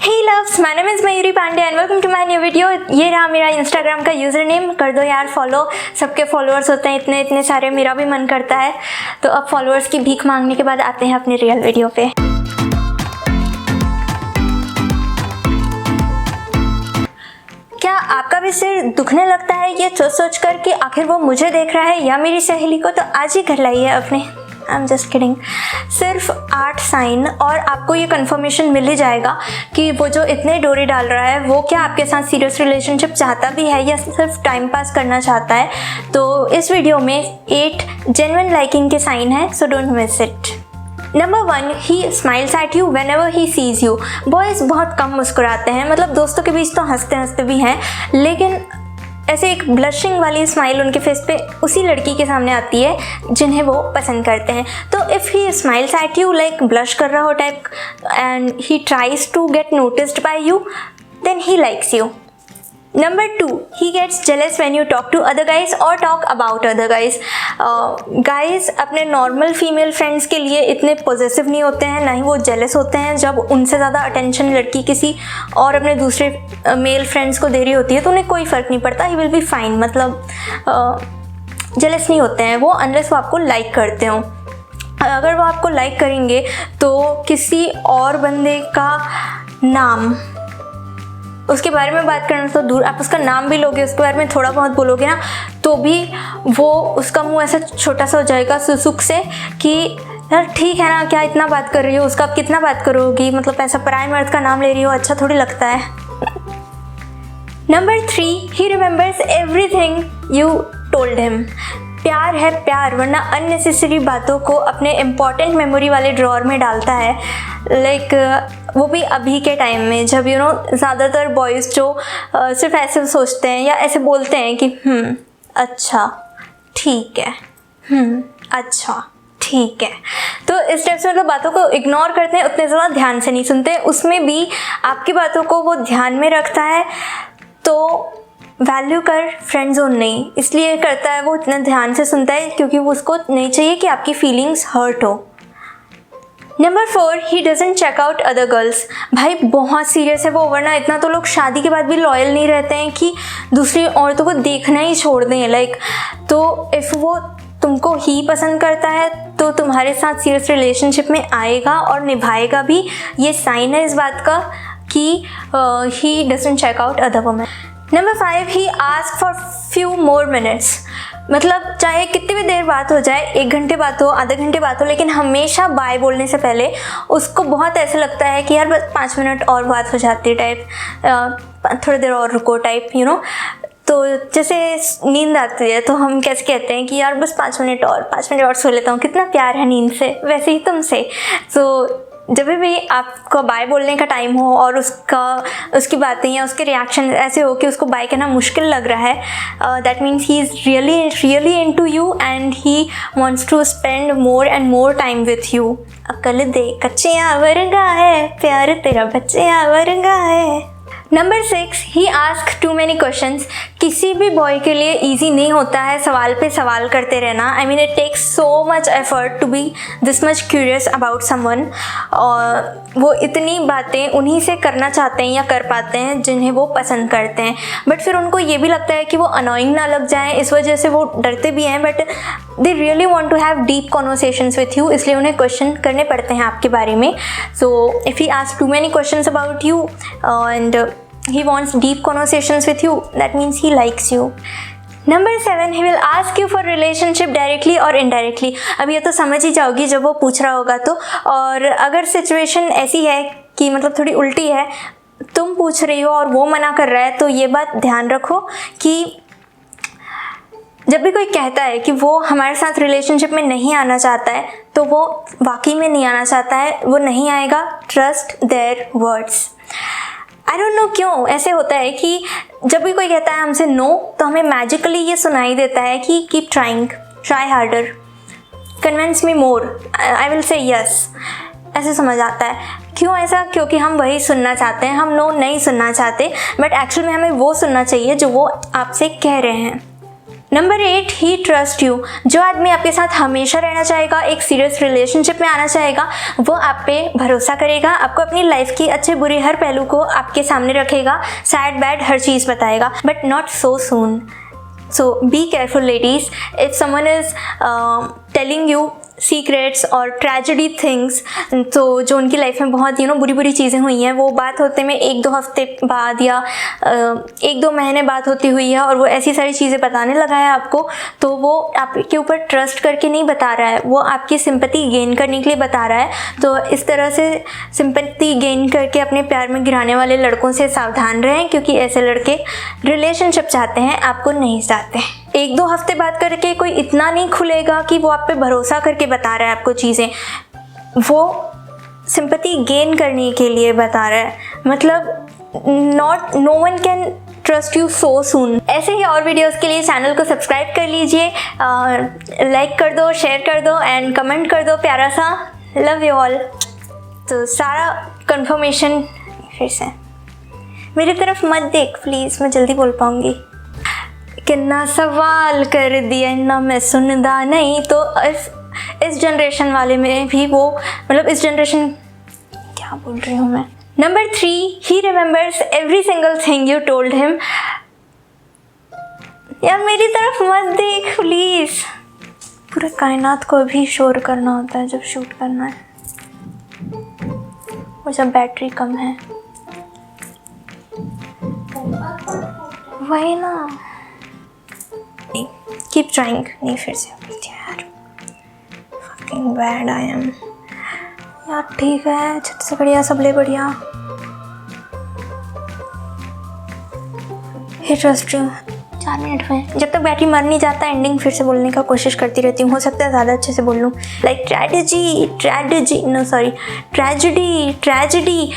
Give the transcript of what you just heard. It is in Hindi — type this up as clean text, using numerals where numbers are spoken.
Hey loves, my name is Mayuri Pandey and welcome to my new video. ये रहा मेरा इंस्टाग्राम का यूज़र नेम। कर दो यार फॉलो, सबके फॉलोअर्स होते हैं इतने इतने सारे, मेरा भी मन करता है। तो अब फॉलोअर्स की भीख मांगने के बाद आते हैं अपने रियल वीडियो पे। क्या आपका भी सिर दुखने लगता है ये सोच सोच कर कि आखिर वो मुझे देख रहा है या मेरी सहेली को? तो आज ही कर लाइए अपने, आई एम जस्ट किडिंग। सिर्फ 8 साइन और आपको ये कंफर्मेशन मिल ही जाएगा कि वो जो इतने डोरी डाल रहा है वो क्या आपके साथ सीरियस रिलेशनशिप चाहता भी है या सिर्फ टाइम पास करना चाहता है। तो इस वीडियो में 8 जेन्युइन लाइकिंग के साइन है, so don't miss it. Number 1, he smiles at you when ever he sees you. Boys बहुत कम मुस्कुराते हैं, मतलब दोस्तों के बीच तो हंसते हंसते भी हैं, लेकिन ऐसे एक ब्लशिंग वाली स्माइल उनके फेस पे उसी लड़की के सामने आती है जिन्हें वो पसंद करते हैं। तो if he smiles at you like blush कर रहा हो type and he tries to get noticed by you, then he likes you. Number 2, he gets jealous when you talk to other guys और talk about other guys. Guys अपने नॉर्मल फीमेल फ्रेंड्स के लिए इतने पॉजिटिव नहीं होते हैं, ना ही वो जेलस होते हैं। जब उनसे ज़्यादा अटेंशन लड़की किसी और अपने दूसरे मेल फ्रेंड्स को दे रही होती है तो उन्हें कोई फ़र्क नहीं पड़ता, ही विल बी फाइन। मतलब जेलस नहीं होते हैं वो अनलेस वो आपको लाइक करते हो। अगर वो आपको लाइक करेंगे तो किसी और बंदे का नाम, उसके बारे में बात करना तो दूर, आप उसका नाम भी लोगे, उसके बारे में थोड़ा बहुत बोलोगे ना, तो भी वो उसका मुंह ऐसा छोटा सा हो जाएगा सुसुक से कि यार ठीक है ना, क्या इतना बात कर रही हो, उसका आप कितना बात करोगी, मतलब ऐसा पराये मर्द का नाम ले रही हो, अच्छा थोड़ी लगता है। Number 3, he remembers everything you told him. प्यार है प्यार, वरना अननेसेसरी बातों को अपने इम्पॉर्टेंट मेमोरी वाले ड्रॉअर में डालता है। वो भी अभी के टाइम में जब ज़्यादातर बॉयज़ जो सिर्फ ऐसे सोचते हैं या ऐसे बोलते हैं कि अच्छा ठीक है, अच्छा ठीक है, तो इस टाइप से मतलब बातों को इग्नोर करते हैं, उतने ज़्यादा ध्यान से नहीं सुनते। उसमें भी आपकी बातों को वो ध्यान में रखता है तो वैल्यू कर, फ्रेंड जोन नहीं, इसलिए करता है वो इतना ध्यान से सुनता है क्योंकि वो उसको नहीं चाहिए कि आपकी फीलिंग्स हर्ट हो। Number 4, he doesn't check out other girls. भाई बहुत सीरियस है वो, वरना इतना तो लोग शादी के बाद भी लॉयल नहीं रहते हैं कि दूसरी औरतों को देखना ही छोड़ दें। तो इफ़ वो तुमको ही पसंद करता है तो तुम्हारे साथ सीरियस रिलेशनशिप में आएगा और निभाएगा भी। ये साइन है इस बात का कि he doesn't check out other women. Number 5, he ask for few more minutes. मतलब चाहे कितनी भी देर बात हो जाए, 1 घंटे बात हो, आधे घंटे बात हो, लेकिन हमेशा बाय बोलने से पहले उसको बहुत ऐसे लगता है कि यार बस 5 मिनट और बात हो जाती है टाइप, थोड़ी देर और रुको टाइप, तो जैसे नींद आती है तो हम कैसे कहते हैं कि यार बस 5 मिनट और सो लेता हूँ, कितना प्यार है नींद से, वैसे ही तुमसे। तो जब भी आपको बाय बोलने का टाइम हो और उसकी बातें या उसके रिएक्शन ऐसे हो कि उसको बाय कहना मुश्किल लग रहा है, that means he is really into you and he wants to spend more and more time with you. अकल दे कच्चियाँ वर्गा है, प्यार तेरा बच्चियाँ वर्गा है। Number 6, he ask too many questions. किसी भी बॉय के लिए ईजी नहीं होता है सवाल पे सवाल करते रहना। I mean it takes so much effort to be this much curious about someone. और वो इतनी बातें उन्हीं से करना चाहते हैं या कर पाते हैं जिन्हें वो पसंद करते हैं, बट फिर उनको ये भी लगता है कि वो अनोइंग ना लग जाएं, इस वजह से वो डरते भी हैं, but they really want to have deep conversations with you, इसलिए उन्हें क्वेश्चन करने पड़ते हैं आपके बारे में। So if he ask too many questions about you and he wants deep conversations with you, that means he likes you. Number 7, he will ask you for relationship directly or indirectly. अब ये तो समझ ही जाओगी जब वो पूछ रहा होगा तो। और अगर सिचुएशन ऐसी है कि मतलब थोड़ी उल्टी है, तुम पूछ रही हो और वो मना कर रहा है, तो ये बात ध्यान रखो कि जब भी कोई कहता है कि वो हमारे साथ रिलेशनशिप में नहीं आना चाहता है तो वो वाकई में नहीं आना चाहता है, वो नहीं आएगा। Trust their words. I don't know क्यों ऐसे होता है कि जब भी कोई कहता है हमसे नो तो हमें मैजिकली ये सुनाई देता है कि keep trying, try harder, convince me more, I will say yes, ऐसे समझ आता है। क्यों ऐसा? क्योंकि हम वही सुनना चाहते हैं, हम नो नहीं सुनना चाहते, बट एक्चुअल में हमें वो सुनना चाहिए जो वो आपसे कह रहे हैं। Number 8, he trust you. जो आदमी आपके साथ हमेशा रहना चाहेगा, एक सीरियस रिलेशनशिप में आना चाहेगा, वो आप पे भरोसा करेगा, आपको अपनी लाइफ की अच्छे बुरे हर पहलू को आपके सामने रखेगा, सैड बैड हर चीज़ बताएगा, but not so soon. So be careful ladies, if someone is telling you secrets और ट्रेजेडी थिंग्स, तो जो उनकी लाइफ में बहुत बुरी बुरी चीज़ें हुई हैं, वो बात होते में 1-2 हफ्ते बाद या 1-2 महीने बाद होती हुई है और वो ऐसी सारी चीज़ें बताने लगा है आपको, तो वो आपके ऊपर ट्रस्ट करके नहीं बता रहा है, वो आपकी सिंपैथी गेन करने के लिए बता रहा है। तो इस तरह से सिंपैथी गेन करके अपने प्यार में गिराने वाले लड़कों से सावधान रहें, क्योंकि ऐसे लड़के रिलेशनशिप चाहते हैं, आपको नहीं चाहते। 1-2 हफ्ते बाद करके कोई इतना नहीं खुलेगा कि वो आप पे भरोसा करके बता रहा है आपको चीज़ें, वो सिंपैथी गेन करने के लिए बता रहा है, मतलब no one can trust you so soon. ऐसे ही और वीडियोस के लिए चैनल को सब्सक्राइब कर लीजिए, लाइक कर दो, शेयर कर दो एंड कमेंट कर दो प्यारा सा, लव यू ऑल। तो सारा कंफर्मेशन फिर से मेरी तरफ मत देख प्लीज़, मैं जल्दी बोल पाऊँगी। कितना सवाल कर दिया ना मैं सुनदा नहीं, तो इस जनरेशन वाले में भी वो, मतलब इस जनरेशन, क्या बोल रही हूँ मैं। Number 3, he remembers every single thing you told him. यार मेरी तरफ मत देख प्लीज़, पूरे कायनात को भी शोर करना होता है जब शूट करना है, वो जब बैटरी कम है, वही ना। Keep trying. नहीं फिर से यार, फकिंग बैड आई एम यार। ठीक है, छत से बढ़िया, सबले बढ़िया। हे ट्रस्ट यू। 4 मिनट में, जब तक बैटरी मर नहीं जाता एंडिंग फिर से बोलने का कोशिश करती रहती हूँ, हो सकता है ज़्यादा अच्छे से बोल लूँ। Like tragedy,